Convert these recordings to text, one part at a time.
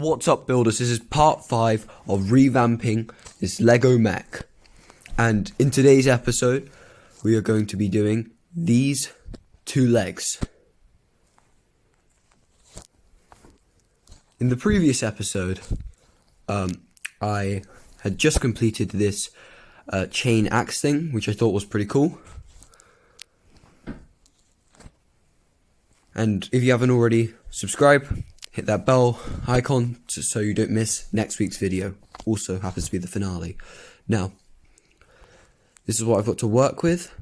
What's up, builders? This is part 5 of revamping this Lego mech. And in today's episode, we are going to be doing these two legs. In the previous episode, I had just completed this chain axe thing, which I thought was pretty cool. And if you haven't already, subscribe. Hit that bell icon so you don't miss next week's video. Also happens to be the finale. Now, this is what I've got to work with.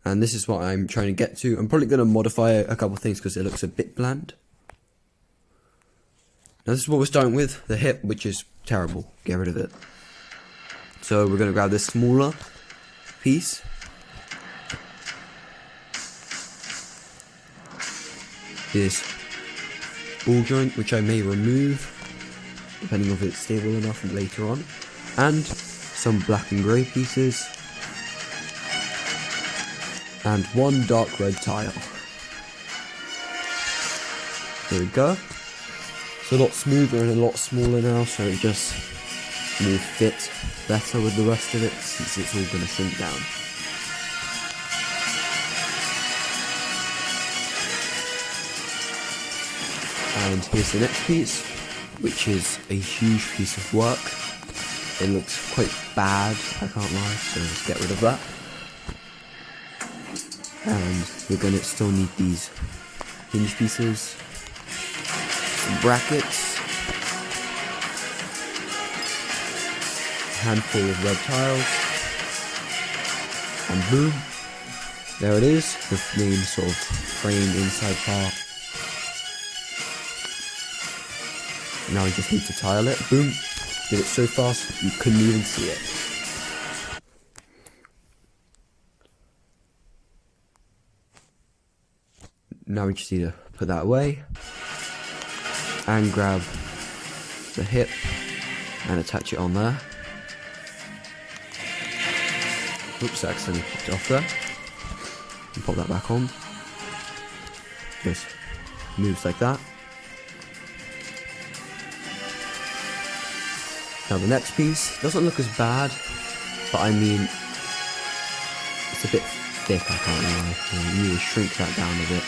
And this is what I'm trying to get to. I'm probably going to modify a couple of things because it looks a bit bland. Now this is what we're starting with. The hip, which is terrible. Get rid of it. So we're going to grab this smaller piece. This ball joint, which I may remove depending on if it's stable enough later on, and some black and grey pieces, and one dark red tile. There we go. It's a lot smoother and a lot smaller now, so it just will fit better with the rest of it since it's all going to shrink down. And here's the next piece, which is a huge piece of work. It looks quite bad, I can't lie, so let's get rid of that. And we're going to still need these hinge pieces, some brackets, a handful of red tiles, and boom, there it is, the main sort of frame inside part. Now we just need to tile it. Boom. Did it so fast you couldn't even see it. Now we just need to put that away. And grab the hip and attach it on there. Oops, I accidentally popped it off there. And pop that back on. Just moves like that. Now the next piece doesn't look as bad, but I mean, it's a bit thick, I can't lie. You need to shrink that down a bit.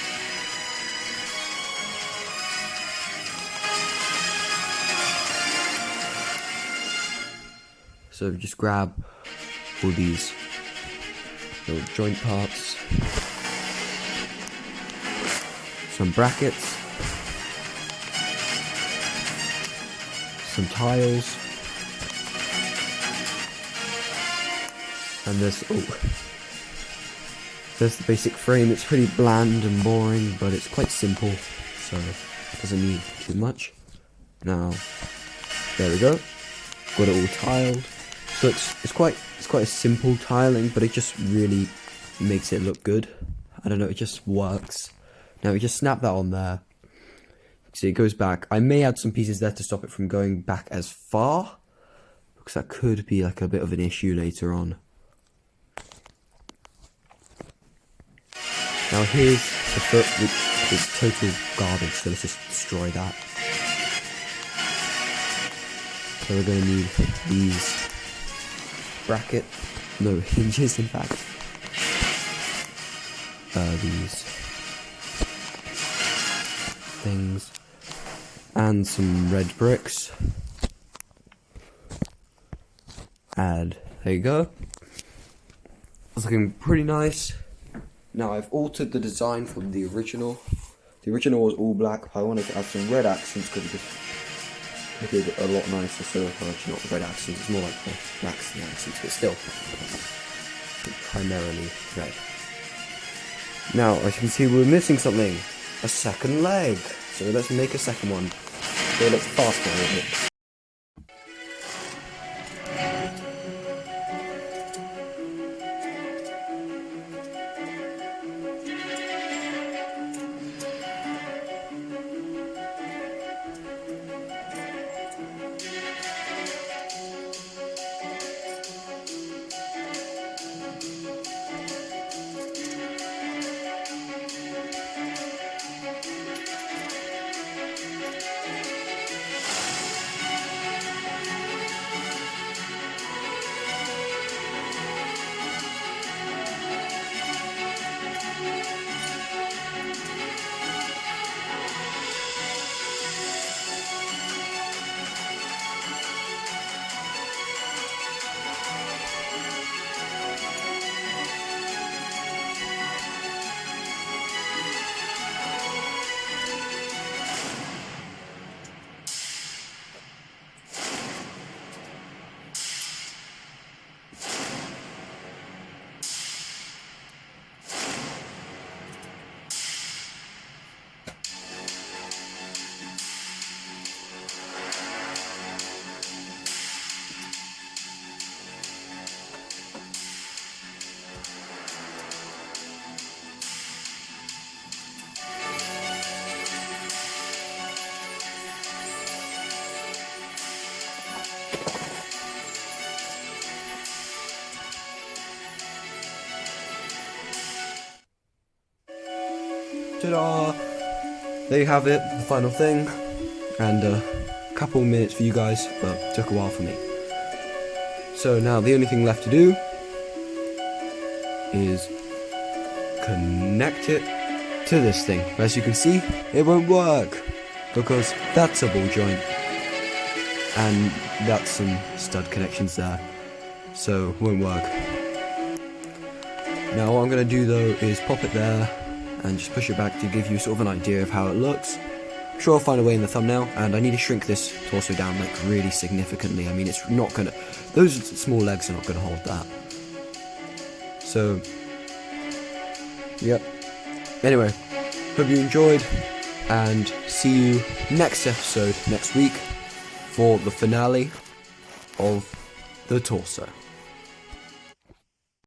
So just grab all these little joint parts, some brackets, some tiles, and there's the basic frame. It's pretty bland and boring, but it's quite simple, so it doesn't need too much. Now, there we go. Got it all tiled. So it's quite a simple tiling, but it just really makes it look good. I don't know, it just works. Now we just snap that on there. See, it goes back. I may add some pieces there to stop it from going back as far, because that could be like a bit of an issue later on. Now here's the foot, which is total garbage, so let's just destroy that. So we're going to need these hinges in fact. These things. And some red bricks. And there you go. It's looking pretty nice. Now I've altered the design from the original. The original was all black, but I wanted to add some red accents because it just make it a lot nicer. So actually not the red accents, it's more like the blacks and the accents, but still primarily red. Now as you can see, we're missing something, a second leg. So let's make a second one. So let's fast forward it. Ta-da! There you have it, the final thing, and a couple minutes for you guys, but took a while for me. So now the only thing left to do is connect it to this thing. As you can see, it won't work because that's a ball joint and that's some stud connections there, so it won't work. Now what I'm going to do though is pop it there and just push it back to give you sort of an idea of how it looks. I'm sure I'll find a way in the thumbnail, and I need to shrink this torso down like really significantly. I mean, it's not gonna, those small legs are not gonna hold that. So, yep. Anyway, hope you enjoyed, and see you next episode next week for the finale of the torso.